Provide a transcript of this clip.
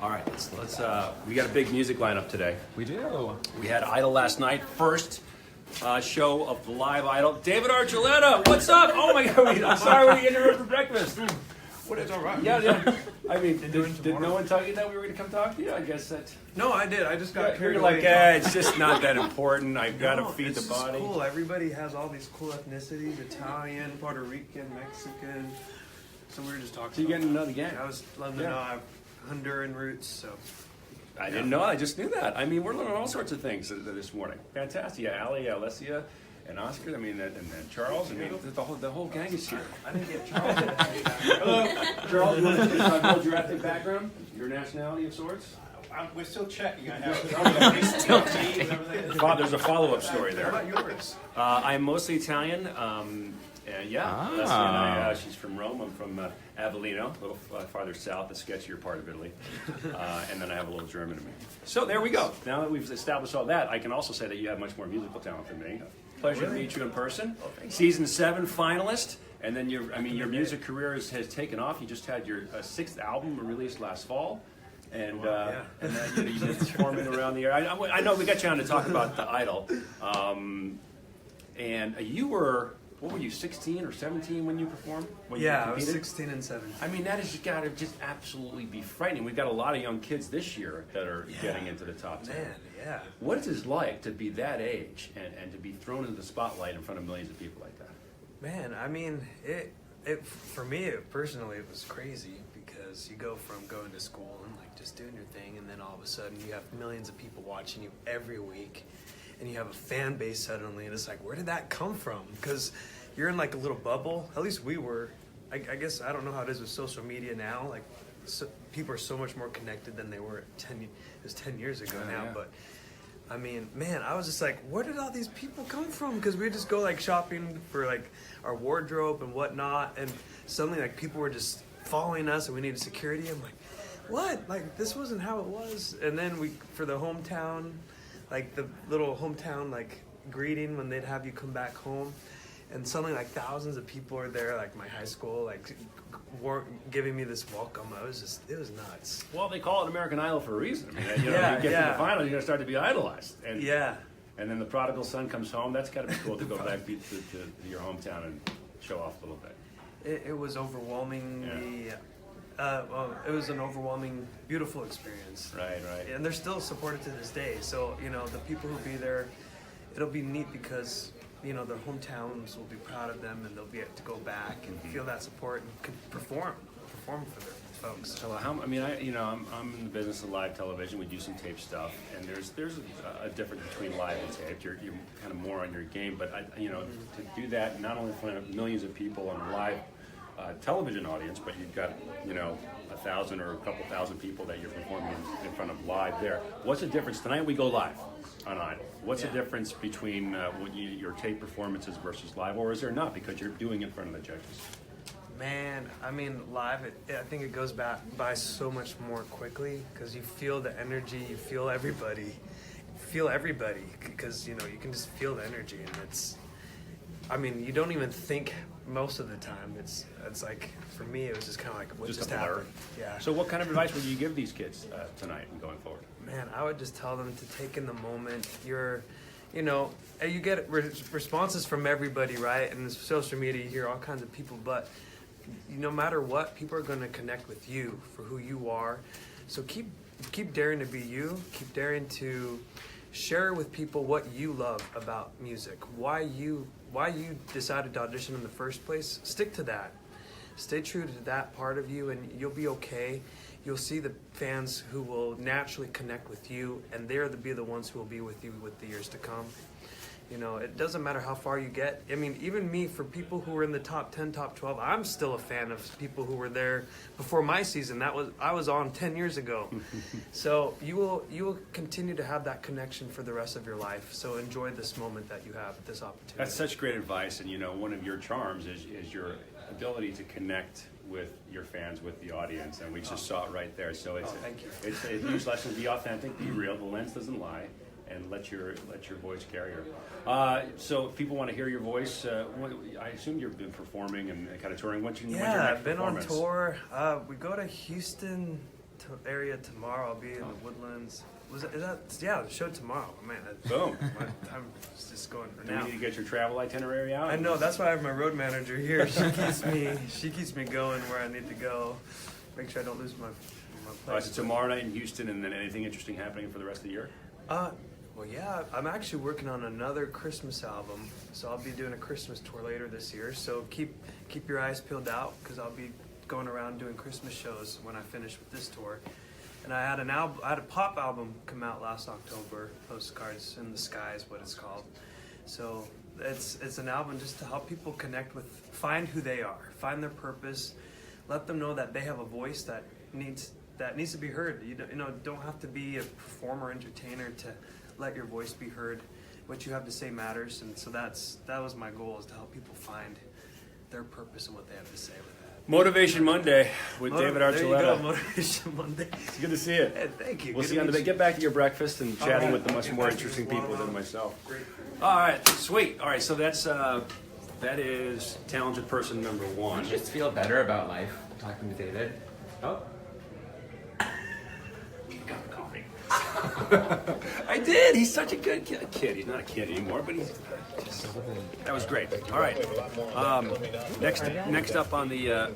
All right, let's we got a big music lineup today. We do. We had Idol last night, first show of the live Idol. David Archuleta, what's up? Oh my God, I'm sorry we interrupted for breakfast. What is all right? Yeah. I mean, did no one tell you that we were going to come talk to you? I guess that. No, I did. I just got carried You're away. like, it's just not that important. I've got to feed the body. It's cool. Everybody has all these cool ethnicities: Italian, Puerto Rican, Mexican. So we were just talking. So you getting to know the gang? I was letting them know I have Honduran roots. So I didn't know. I just knew that. I mean, we're learning all sorts of things this morning. Fantastic. Yeah, Ali, Alessia, and Oscar. I mean, and Charles. I mean, the whole gang is here. I didn't get Charles. Hello, Charles. You want to talk about your ethnic background, your nationality of sorts? We're still checking. I have There's a follow-up story How there. about yours? I'm mostly Italian. And yeah, Alessia and I, she's from Rome. I'm from Avellino, a little farther south, the sketchier part of Italy. And then I have a little German in me. So there we go. Now that we've established all that, I can also say that you have much more musical talent than me. Pleasure to meet you in person. Season 7 finalist. And then your music career has taken off. You just had your 6th album released last fall. And then you've been performing around the area. I know we got you on to talk about the Idol. And you were, what were you, 16 or 17 when you performed? When you I was competed? 16 and 17. I mean, that has got to just absolutely be frightening. We've got a lot of young kids this year that are getting into the top 10. Man, yeah. What is it like to be that age and to be thrown into the spotlight in front of millions of people like that? Man, I mean, it for me personally, it was crazy because you go from going to school and like just doing your thing, and then all of a sudden you have millions of people watching you every week, and you have a fan base suddenly, and it's like, where did that come from? Because you're in like a little bubble. At least we were. I guess I don't know how it is with social media now. Like, people are so much more connected than they were 10 years ago now, yeah. but. I mean, man, I was just like, where did all these people come from? Because we just go like shopping for like our wardrobe and whatnot, and suddenly like people were just following us, and we needed security. I'm like, what? Like, this wasn't how it was. And then for the hometown, like the little hometown like greeting when they'd have you come back home, and suddenly like thousands of people are there, like my high school, like giving me this welcome. It was nuts. Well, they call it American Idol for a reason. I mean, you Yeah, get yeah. to the final, you're going to start to be idolized. And, Yeah. And then the prodigal son comes home. That's got to be cool to go back to your hometown and show off a little bit. It was overwhelmingly, it was an overwhelming, beautiful experience. Right. And they're still supported to this day. So, the people who'll be there, it'll be neat because, their hometowns will be proud of them, and they'll be able to go back and feel that support and can perform for their folks. So I'm in the business of live television. We do some tape stuff, and there's a difference between live and taped. You're kind of more on your game, but to do that not only in front of millions of people on a live television audience, but you've got 1,000 or a couple thousand people that you're performing in front of live there. What's the difference? Tonight we go live on Idol. What's the difference between your tape performances versus live, or is there not, because you're doing it in front of the judges? Man, I mean, live, I think it goes by so much more quickly because you feel the energy, you feel everybody, because, you can just feel the energy, and you don't even think most of the time. It's like, for me, it was just kind of like, what just happened? Yeah. So what kind of advice would you give these kids tonight and going forward? Man, I would just tell them to take in the moment. You get responses from everybody, right? And social media, you hear all kinds of people, but no matter what, people are going to connect with you for who you are. So keep daring to be you. Keep daring to share with people what you love about music. Why you decided to audition in the first place. Stick to that. Stay true to that part of you, and you'll be okay. You'll see the fans who will naturally connect with you, and they'll be the ones who will be with you with the years to come. It doesn't matter how far you get. I mean, even me, for people who were in the top 10, top 12, I'm still a fan of people who were there before my season. I was on 10 years ago. So you will continue to have that connection for the rest of your life. So enjoy this moment that you have, this opportunity. That's such great advice, and one of your charms is your ability to connect with your fans, with the audience, and we just saw it right there. So thank you. It's a huge lesson. Be authentic, be real. The lens doesn't lie, and let your voice carry her. So if people want to hear your voice, I assume you've been performing and kind of touring. When's your Yeah, next I've been on performance? tour. We go to Houston area tomorrow. I'll be in the Woodlands. Is that? Yeah, the show tomorrow. Man, Boom. I'm just going for Do we now. need to get your travel itinerary out? I know. That's why I have my road manager here. She keeps me going where I need to go. Make sure I don't lose my All right, place. so tomorrow night in Houston, and then anything interesting happening for the rest of the year? Well, yeah, I'm actually working on another Christmas album, so I'll be doing a Christmas tour later this year. So keep your eyes peeled out because I'll be going around doing Christmas shows when I finish with this tour. And I had a pop album come out last October, Postcards in the Sky is what it's called. So it's an album just to help people connect with, find who they are, find their purpose, let them know that they have a voice that needs to be heard. You don't have to be a performer, entertainer to let your voice be heard. What you have to say matters, and so that was my goal, is to help people find their purpose and what they have to say with that. Motivation Monday with David There you go, Archuleta. Motivation Monday. It's good to see you. Hey, thank you. We'll Good see you on to the meet Get back to your breakfast and chatting right. with the much I'll get more back to interesting you. people than myself. Great. All right, sweet. All right, so that is talented person number one. You just feel better about life talking to David. Oh. Got coffee. I did. He's such a good kid. He's not a kid anymore, but that was great. All right. Next up on the